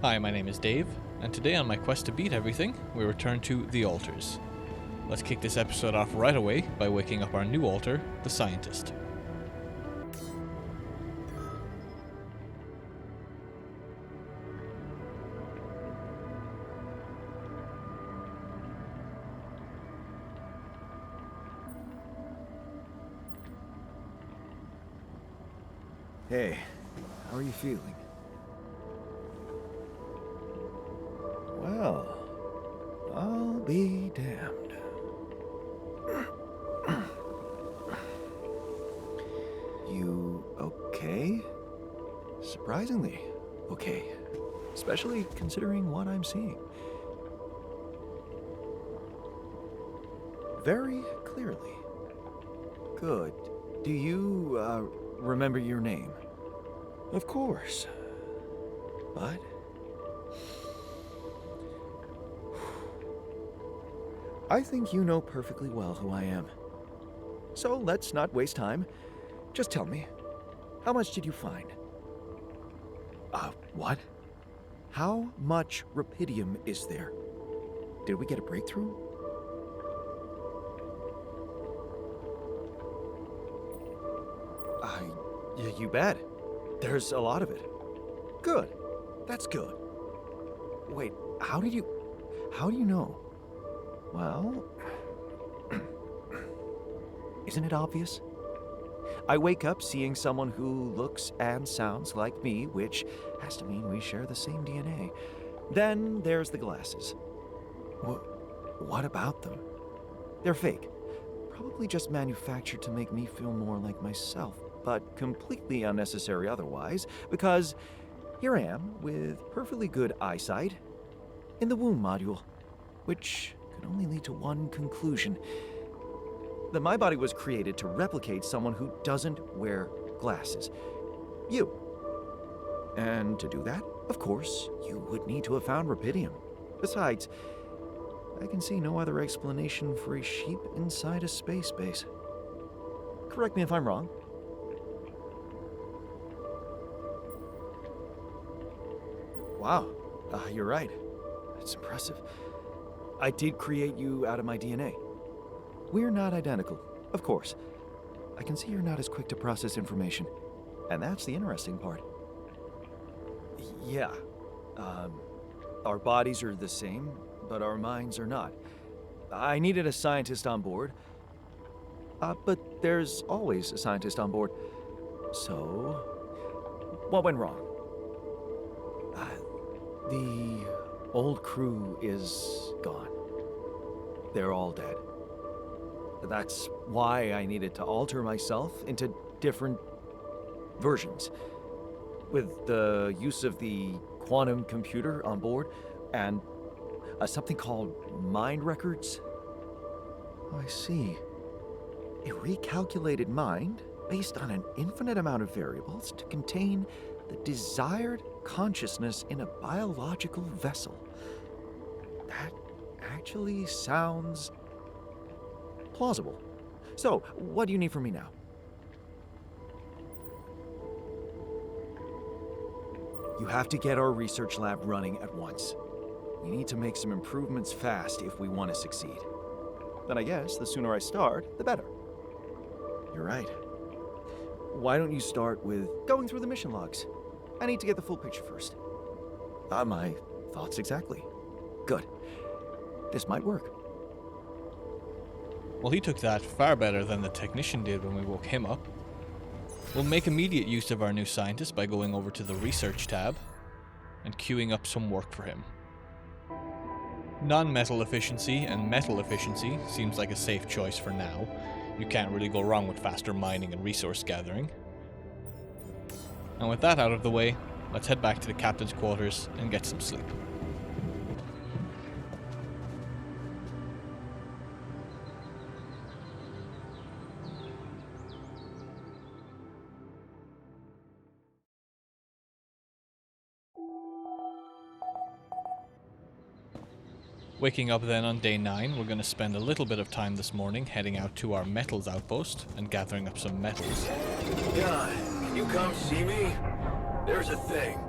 Hi, my name is Dave, and today on my quest to beat everything, we return to the altars. Let's kick this episode off right away by waking up our new altar, the Scientist. Hey, how are you feeling? Well, I'll be damned. You okay? Surprisingly okay, especially considering what I'm seeing. Very clearly. Good. Do you, remember your name? Of course. But... I think you know perfectly well who I am. So let's not waste time. Just tell me, how much did you find? What? How much rupidium is there? Did we get a breakthrough? Yeah, you bet. There's a lot of it. Good. That's good. Wait, how do you know? Well, isn't it obvious? I wake up seeing someone who looks and sounds like me, which has to mean we share the same DNA. Then there's the glasses. What about them? They're fake. Probably just manufactured to make me feel more like myself, but completely unnecessary otherwise, because here I am with perfectly good eyesight in the womb module, which could only lead to one conclusion: that my body was created to replicate someone who doesn't wear glasses. You. And to do that, of course, you would need to have found rupidium. Besides, I can see no other explanation for a sheep inside a space base. Correct me if I'm wrong. Wow, you're right. It's impressive. I did create you out of my DNA. We're not identical, of course. I can see you're not as quick to process information, and that's the interesting part. Yeah, our bodies are the same, but our minds are not. I needed a scientist on board, but there's always a scientist on board. So, what went wrong? The old crew is gone. They're all dead. That's why I needed to alter myself into different versions. With the use of the quantum computer on board and something called mind records. Oh, I see. A recalculated mind based on an infinite amount of variables to contain the desired consciousness in a biological vessel. That actually sounds plausible. So, what do you need from me now? You have to get our research lab running at once. We need to make some improvements fast if we want to succeed. Then I guess the sooner I start, the better. You're right. Why don't you start with going through the mission logs? I need to get the full picture first. My thoughts exactly. Good. This might work. Well, he took that far better than the technician did when we woke him up. We'll make immediate use of our new scientist by going over to the research tab and queuing up some work for him. Non-metal efficiency and metal efficiency seems like a safe choice for now. You can't really go wrong with faster mining and resource gathering. And with that out of the way, let's head back to the captain's quarters and get some sleep. Waking up then on day 9, we're going to spend a little bit of time this morning heading out to our metals outpost and gathering up some metals. John, can you come see me? There's a thing.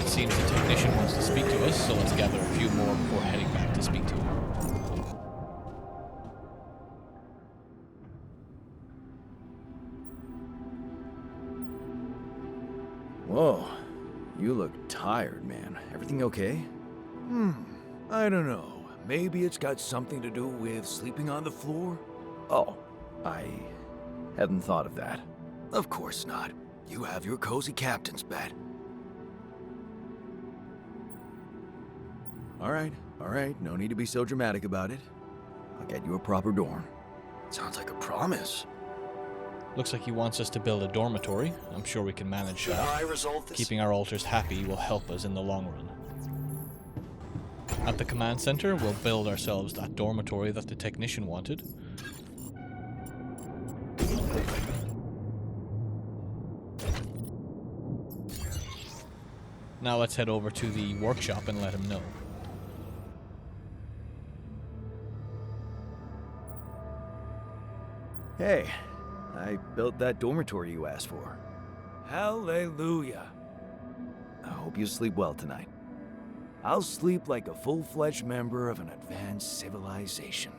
It seems the technician wants to speak to us, so let's gather a few more before heading back to speak to him. Whoa, you look tired, man. Everything okay? I don't know. Maybe it's got something to do with sleeping on the floor? Oh, I hadn't thought of that. Of course not. You have your cozy captain's bed. All right. No need to be so dramatic about it. I'll get you a proper dorm. Sounds like a promise. Looks like he wants us to build a dormitory. I'm sure we can manage Should that. I resolve this? Keeping our alters happy will help us in the long run. At the command center, we'll build ourselves that dormitory that the technician wanted. Now let's head over to the workshop and let him know. Hey, I built that dormitory you asked for. Hallelujah. I hope you sleep well tonight. I'll sleep like a full-fledged member of an advanced civilization.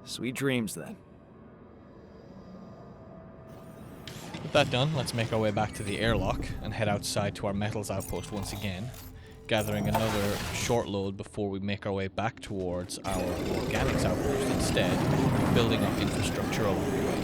Sweet dreams, then. With that done, let's make our way back to the airlock and head outside to our metals outpost once again, gathering another short load before we make our way back towards our organics outpost instead, building up infrastructure along the way.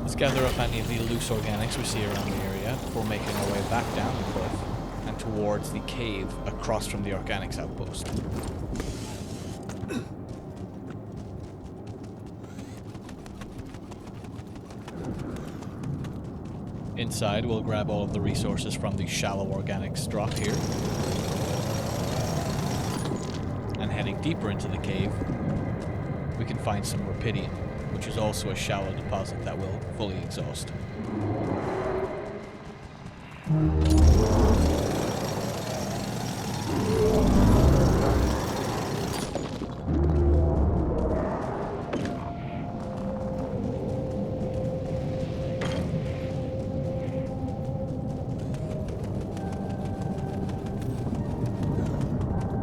Let's gather up any of the loose organics we see around the area before making our way back down the cliff and towards the cave across from the organics outpost. Inside, we'll grab all of the resources from the shallow organics drop here. And heading deeper into the cave, we can find some rupidium, which is also a shallow deposit that will fully exhaust.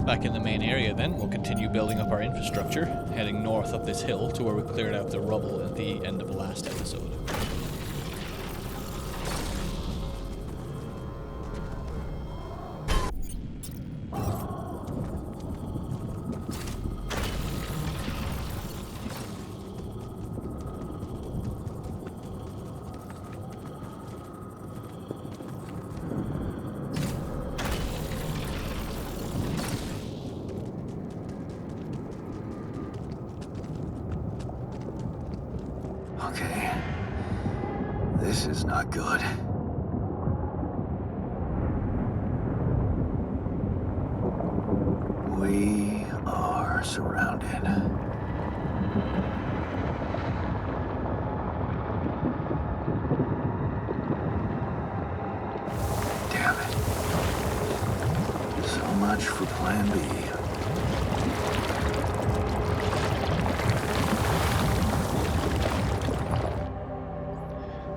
Back in the main area then, we'll continue building up our infrastructure, heading north up this hill to where we cleared out the rubble at the end of the last episode. Okay. This is not good. We are surrounded. Damn it. So much for Plan B.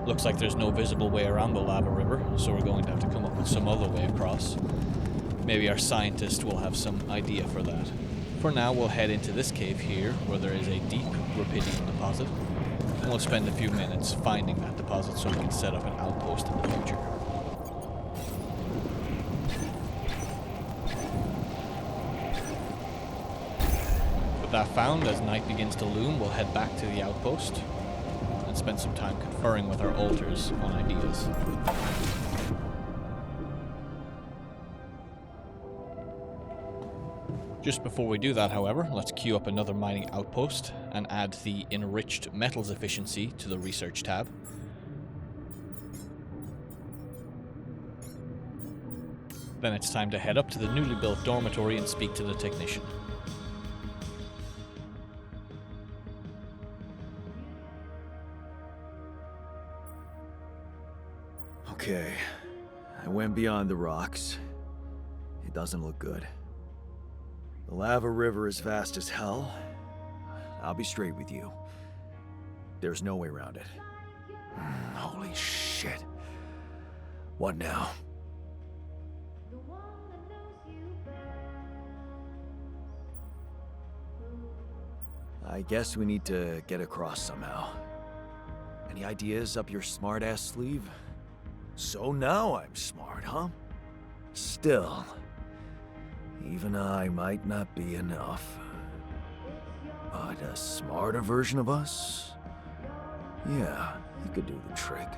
Looks like there's no visible way around the lava river, so we're going to have to come up with some other way across. Maybe our scientist will have some idea for that. For now, we'll head into this cave here, where there is a deep rupidium deposit, and we'll spend a few minutes finding that deposit so we can set up an outpost in the future. With that found, as night begins to loom, we'll head back to the outpost and spend some time conferring with our alters on ideas. Just before we do that, however, let's queue up another mining outpost and add the enriched metals efficiency to the research tab. Then it's time to head up to the newly built dormitory and speak to the technician. Okay, I went beyond the rocks. It doesn't look good. The lava river is vast as hell. I'll be straight with you. There's no way around it. Holy shit. What now? I guess we need to get across somehow. Any ideas up your smart-ass sleeve? So now I'm smart, huh? Still, even I might not be enough. But a smarter version of us? Yeah, he could do the trick.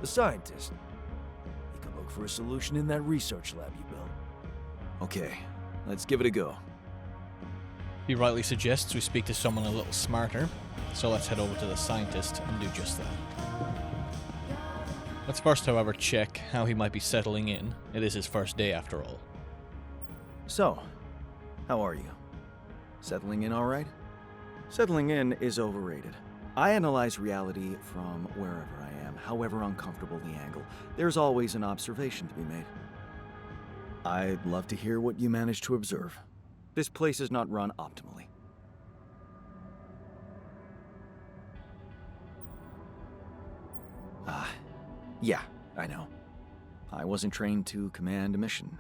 The scientist. He could look for a solution in that research lab you built. Okay, let's give it a go. He rightly suggests we speak to someone a little smarter, so let's head over to the scientist and do just that. Let's first, however, check how he might be settling in. It is his first day after all. So, how are you? Settling in all right? Settling in is overrated. I analyze reality from wherever I am, however uncomfortable the angle. There's always an observation to be made. I'd love to hear what you managed to observe. This place is not run optimally. Yeah, I know. I wasn't trained to command a mission.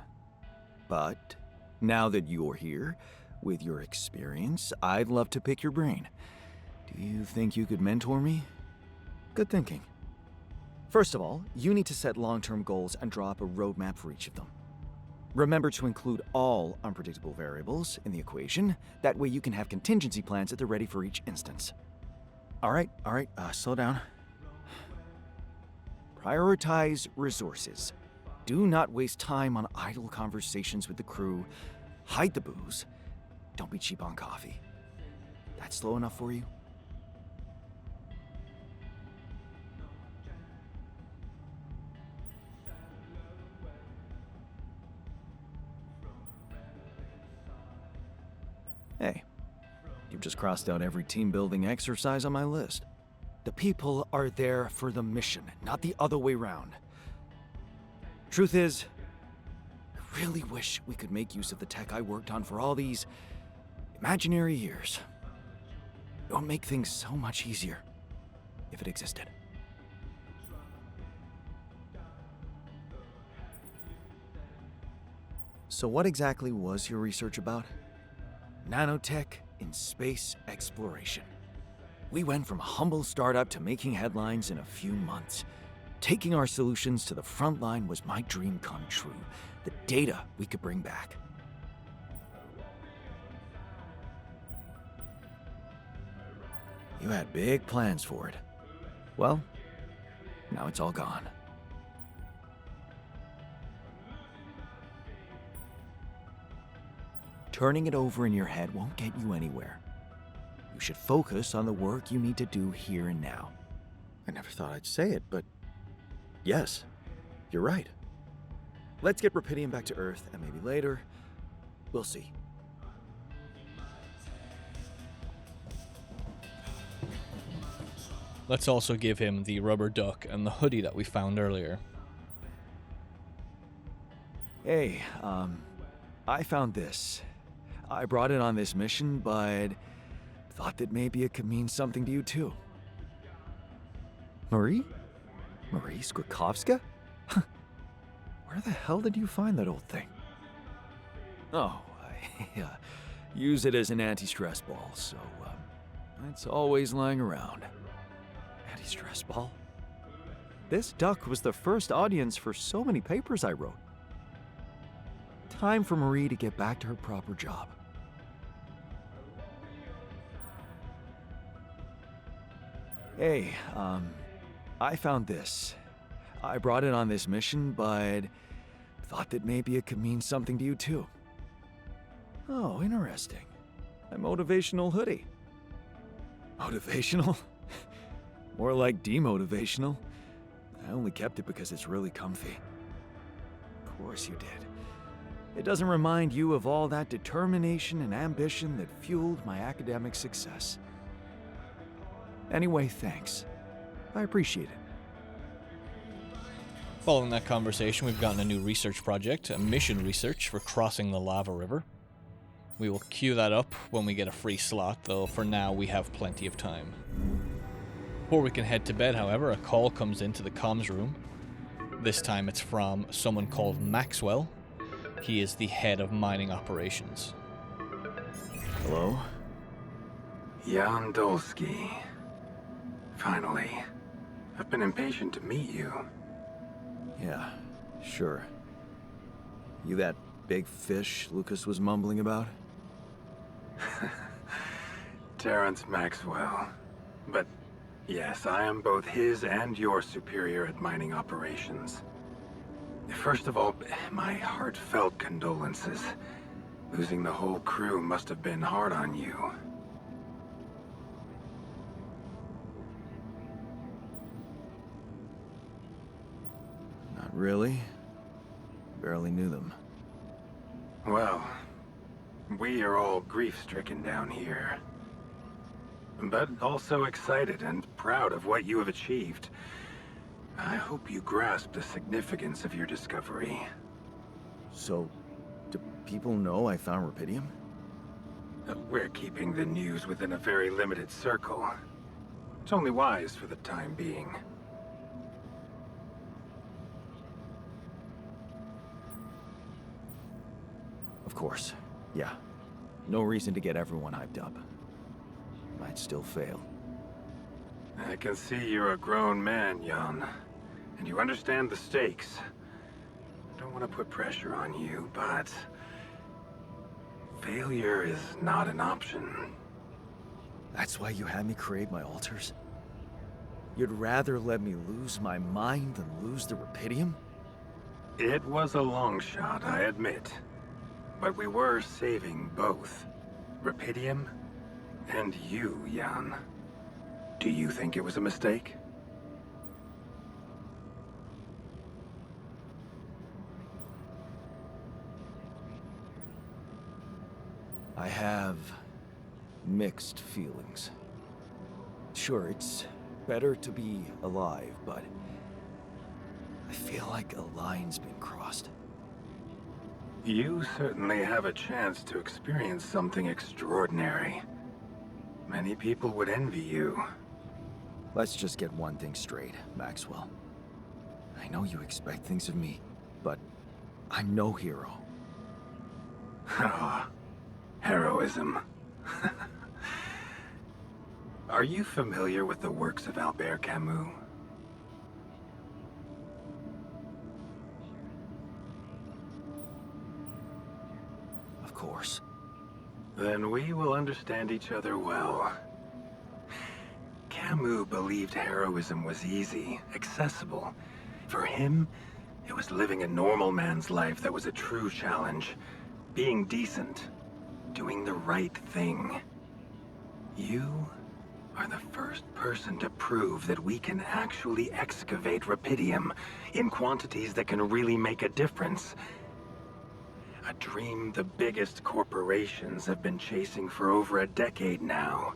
But now that you're here, with your experience, I'd love to pick your brain. Do you think you could mentor me? Good thinking. First of all, you need to set long-term goals and draw up a roadmap for each of them. Remember to include all unpredictable variables in the equation. That way you can have contingency plans at the ready for each instance. All right, slow down. Prioritize resources. Do not waste time on idle conversations with the crew. Hide the booze. Don't be cheap on coffee. That's slow enough for you? Hey, you've just crossed out every team-building exercise on my list. The people are there for the mission, not the other way round. Truth is, I really wish we could make use of the tech I worked on for all these imaginary years. It would make things so much easier if it existed. So what exactly was your research about? Nanotech in space exploration. We went from a humble startup to making headlines in a few months. Taking our solutions to the front line was my dream come true. The data we could bring back. You had big plans for it. Well, now it's all gone. Turning it over in your head won't get you anywhere. You should focus on the work you need to do here and now. I never thought I'd say it, but yes, you're right. Let's get Rapidium back to Earth, and maybe later, we'll see. Let's also give him the rubber duck and the hoodie that we found earlier. Hey, I found this. I brought it on this mission, but thought that maybe it could mean something to you too. Marie? Marie Skrzydlowska? Where the hell did you find that old thing? Oh, I use it as an anti-stress ball, so it's always lying around. Anti-stress ball? This duck was the first audience for so many papers I wrote. Time for Marie to get back to her proper job. Hey, I found this. I brought it on this mission, but thought that maybe it could mean something to you too. Oh, interesting. A motivational hoodie. Motivational? More like demotivational. I only kept it because it's really comfy. course you did. It doesn't remind you of all that determination and ambition that fueled my academic success. Anyway, thanks. I appreciate it. Following that conversation, we've gotten a new research project, a mission research for crossing the lava river. We will queue that up when we get a free slot, though for now we have plenty of time. Before we can head to bed, however, a call comes into the comms room. This time it's from someone called Maxwell. He is the head of mining operations. Hello? Jan Dolsky. Finally. I've been impatient to meet you. Yeah, sure. You that big fish Lucas was mumbling about? Terrence Maxwell. But yes, I am both his and your superior at mining operations. First of all, my heartfelt condolences. Losing the whole crew must have been hard on you. Not really. Barely knew them. Well, we are all grief-stricken down here. But also excited and proud of what you have achieved. I hope you grasp the significance of your discovery. So, do people know I found rupidium? We're keeping the news within a very limited circle. It's only wise for the time being. Of course. Yeah. No reason to get everyone hyped up. Might still fail. I can see you're a grown man, Jan. And you understand the stakes. I don't want to put pressure on you, but... failure is not an option. That's why you had me create my altars? You'd rather let me lose my mind than lose the rupidium? It was a long shot, I admit. But we were saving both. Rupidium and you, Jan. Do you think it was a mistake? I have mixed feelings. Sure, it's better to be alive, but I feel like a line's been crossed. You certainly have a chance to experience something extraordinary. Many people would envy you. Let's just get one thing straight, Maxwell. I know you expect things of me, but I'm no hero. Ah, heroism. Are you familiar with the works of Albert Camus? Of course. Then we will understand each other well. Camus believed heroism was easy, accessible. For him, it was living a normal man's life that was a true challenge. Being decent. Doing the right thing. You are the first person to prove that we can actually excavate rupidium in quantities that can really make a difference. A dream the biggest corporations have been chasing for over a decade now,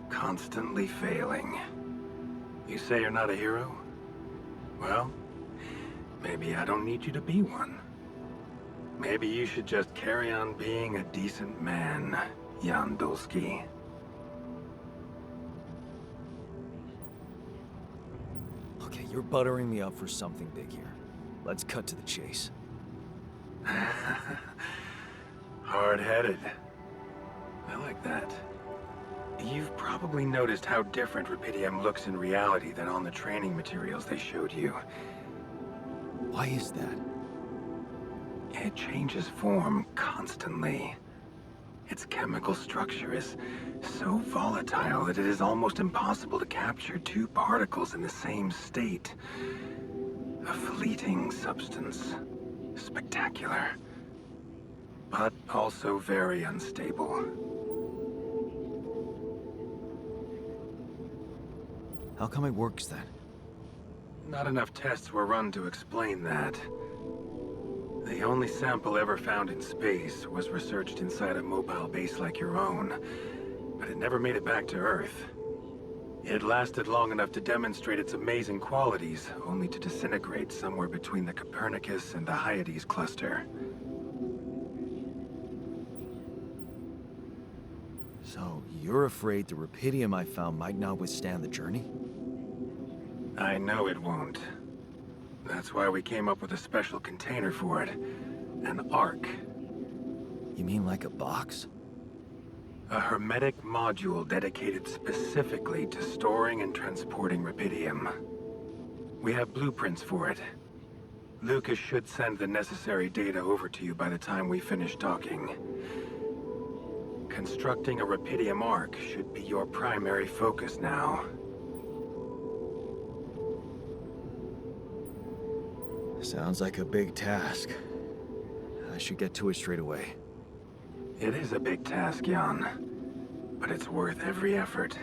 constantly failing. You say you're not a hero? Well, maybe I don't need you to be one. Maybe you should just carry on being a decent man, Jan Dolsky. Okay, you're buttering me up for something big here. Let's cut to the chase. Hard-headed. I like that. You've probably noticed how different rupidium looks in reality than on the training materials they showed you. Why is that? It changes form constantly. Its chemical structure is so volatile that it is almost impossible to capture two particles in the same state. A fleeting substance. Spectacular. But also very unstable. How come it works then? Not enough tests were run to explain that. The only sample ever found in space was researched inside a mobile base like your own, but it never made it back to Earth. It lasted long enough to demonstrate its amazing qualities, only to disintegrate somewhere between the Copernicus and the Hyades cluster. So, you're afraid the rupidium I found might not withstand the journey? I know it won't. That's why we came up with a special container for it. An Ark. You mean like a box? A hermetic module dedicated specifically to storing and transporting rupidium. We have blueprints for it. Lucas should send the necessary data over to you by the time we finish talking. Constructing a rupidium Ark should be your primary focus now. Sounds like a big task. I should get to it straight away. It is a big task, Jan, but it's worth every effort.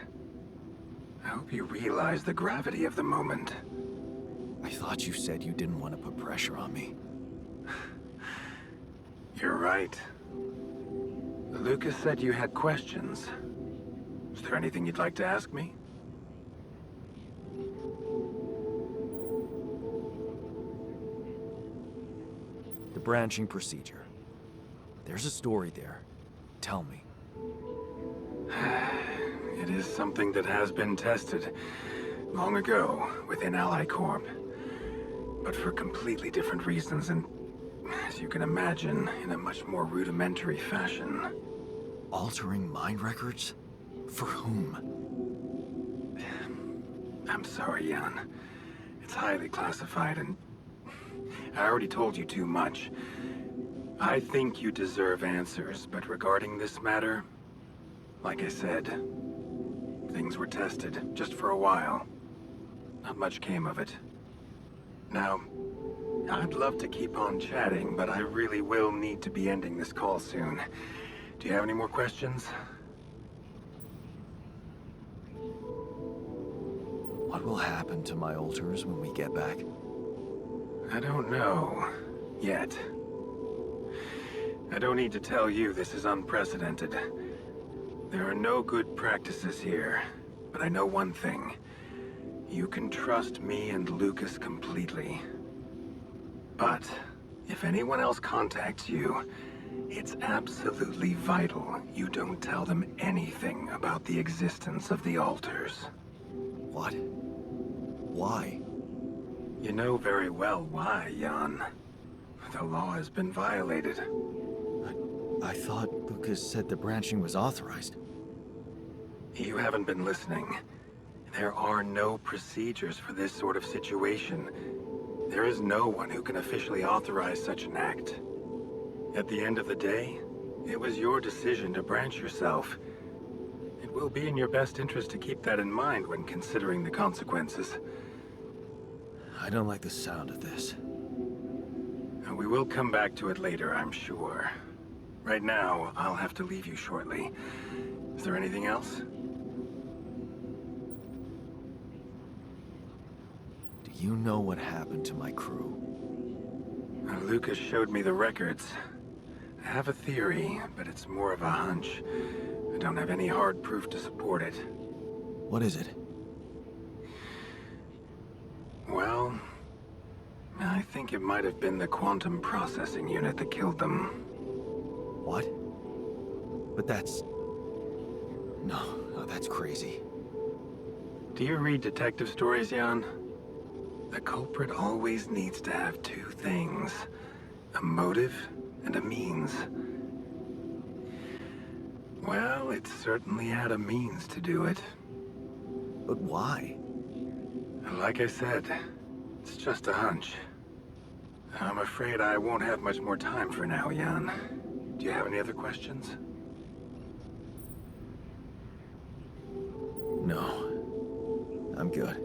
I hope you realize the gravity of the moment. I thought you said you didn't want to put pressure on me. You're right. Lucas said you had questions. Is there anything you'd like to ask me? The branching procedure. There's a story there. Tell me. It is something that has been tested long ago within Ally Corp, but for completely different reasons and, as you can imagine, in a much more rudimentary fashion. Altering mind records? For whom? I'm sorry, Jan. It's highly classified and I already told you too much. I think you deserve answers, but regarding this matter, like I said, things were tested just for a while. Not much came of it. Now, I'd love to keep on chatting, but I really will need to be ending this call soon. Do you have any more questions? What will happen to my alters when we get back? I don't know. Yet. I don't need to tell you this is unprecedented. There are no good practices here, but I know one thing. You can trust me and Lucas completely. But if anyone else contacts you, it's absolutely vital you don't tell them anything about the existence of the alters. What? Why? You know very well why, Jan. The law has been violated. I thought Lucas said the branching was authorized. You haven't been listening. There are no procedures for this sort of situation. There is no one who can officially authorize such an act. At the end of the day, it was your decision to branch yourself. It will be in your best interest to keep that in mind when considering the consequences. I don't like the sound of this. We will come back to it later, I'm sure. Right now, I'll have to leave you shortly. Is there anything else? Do you know what happened to my crew? Lucas showed me the records. I have a theory, but it's more of a hunch. I don't have any hard proof to support it. What is it? Well, I think it might have been the quantum processing unit that killed them. What? But that's... No, that's crazy. Do you read detective stories, Jan? The culprit always needs to have two things. A motive and a means. Well, it certainly had a means to do it. But why? Like I said, it's just a hunch. I'm afraid I won't have much more time for now, Jan. Do you have any other questions? No. I'm good.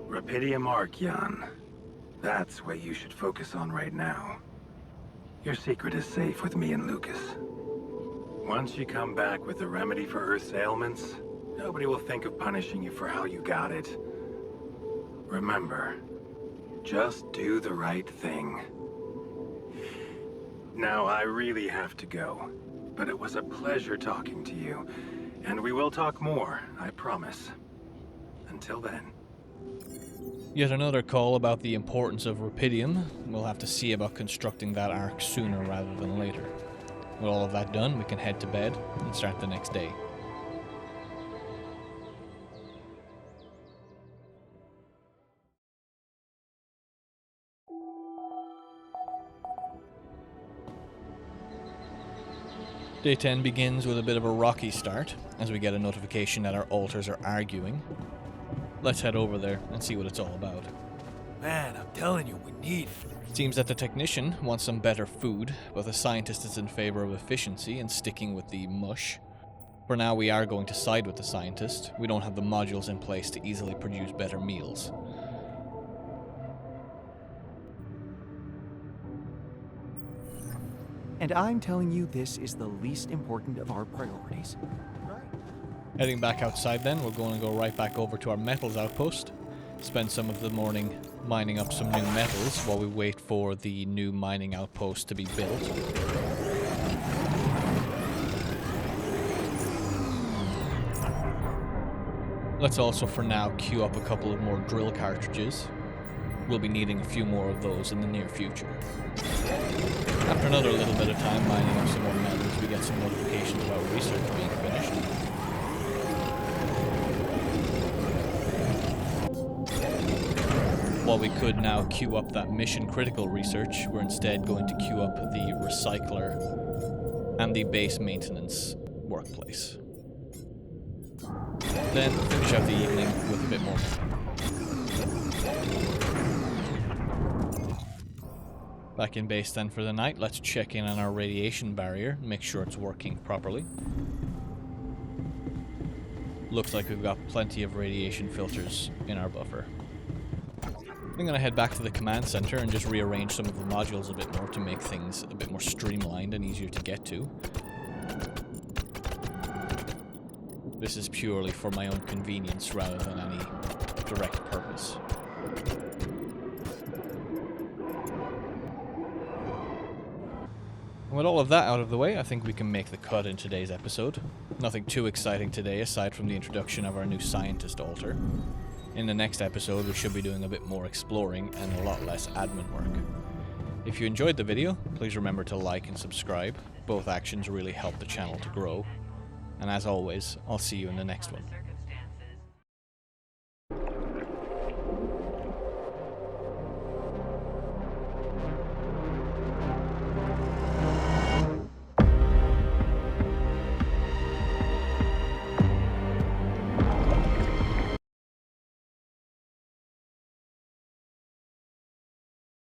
Rupidium Ark, Jan. That's what you should focus on right now. Your secret is safe with me and Lucas. Once you come back with a remedy for Earth's ailments, nobody will think of punishing you for how you got it. Remember, just do the right thing. Now I really have to go. But it was a pleasure talking to you. And we will talk more, I promise. Until then. Yet another call about the importance of rupidium. We'll have to see about constructing that arc sooner rather than later. With all of that done, we can head to bed and start the next day. Day 10 begins with a bit of a rocky start, as we get a notification that our alters are arguing. Let's head over there and see what it's all about. Man, I'm telling you, we need it. It seems that the technician wants some better food, but the scientist is in favor of efficiency and sticking with the mush. For now, we are going to side with the scientist. We don't have the modules in place to easily produce better meals. And I'm telling you, this is the least important of our priorities. Heading back outside then, we're going to go right back over to our metals outpost. Spend some of the morning mining up some new metals while we wait for the new mining outpost to be built. Let's also for now queue up a couple of more drill cartridges. We'll be needing a few more of those in the near future. After another little bit of time mining up some more metals, we get some notifications about research being finished. While we could now queue up that mission critical research, we're instead going to queue up the recycler and the base maintenance workplace. Then finish out the evening with a bit more. Back in base then for the night, let's check in on our radiation barrier, make sure it's working properly. Looks like we've got plenty of radiation filters in our buffer. I'm going to head back to the command center and just rearrange some of the modules a bit more to make things a bit more streamlined and easier to get to. This is purely for my own convenience rather than any direct purpose. With all of that out of the way, I think we can make the cut in today's episode. Nothing too exciting today aside from the introduction of our new scientist altar. In the next episode, we should be doing a bit more exploring and a lot less admin work. If you enjoyed the video, please remember to like and subscribe. Both actions really help the channel to grow. And as always, I'll see you in the next one.